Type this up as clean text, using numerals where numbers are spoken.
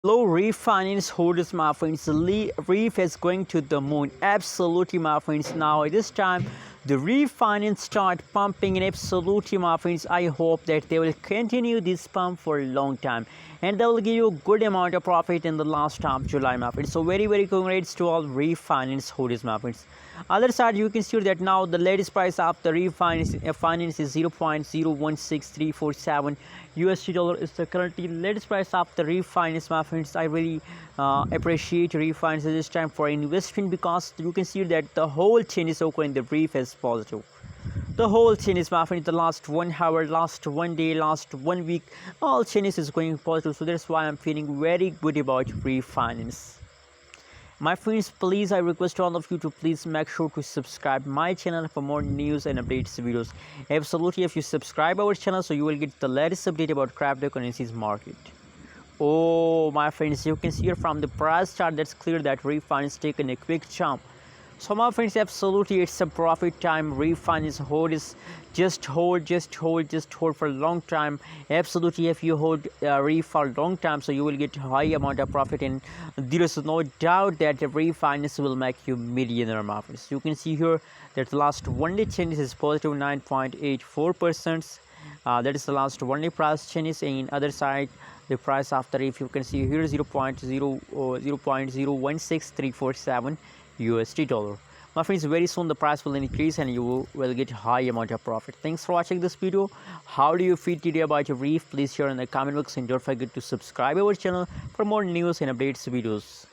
Hello, Reef Finance holders, my friends. Reef is going to the moon. Absolutely, my friends. Now, at this time, the Reef Finance start pumping in. Absolutely, my friends. I hope that they will continue this pump for a long time, and they will give you a good amount of profit in the last half of July, my friends. So, very congrats to all Reef Finance holders, my friends. Other side, you can see that now the latest price of the finance is 0.016347 USD dollar is the currently latest price of the refinance, my friends. I really appreciate refinance at this time for investment, because you can see that the whole chain is occurring, the brief is positive. The whole chain is, my friends, the last 1 hour, last 1 day, last 1 week, all chains is going positive. So that's why I'm feeling very good about refinance. My friends, please, I request all of you to please make sure to subscribe my channel for more news and updates videos. Absolutely, if you subscribe our channel, so you will get the latest update about cryptocurrencies market. Oh, my friends, you can see here from the price chart, that's clear that refinance taken a quick jump. So my friends, absolutely, it's a profit time. Refinance hold is just hold for a long time. Absolutely, if you hold ref for a long time, so you will get high amount of profit, and there is no doubt that the refinance will make you millionaire, my friends. You can see here that the last 1 day change is positive 9.84%. That is the last 1 day price changes. And other side, the price after, if you can see here, 0.016347 USD dollar. My friends, very soon the price will increase and you will get high amount of profit. Thanks for watching this video. How do you feel today about your reef? Please share in the comment box, and don't forget to subscribe our channel for more news and updates videos.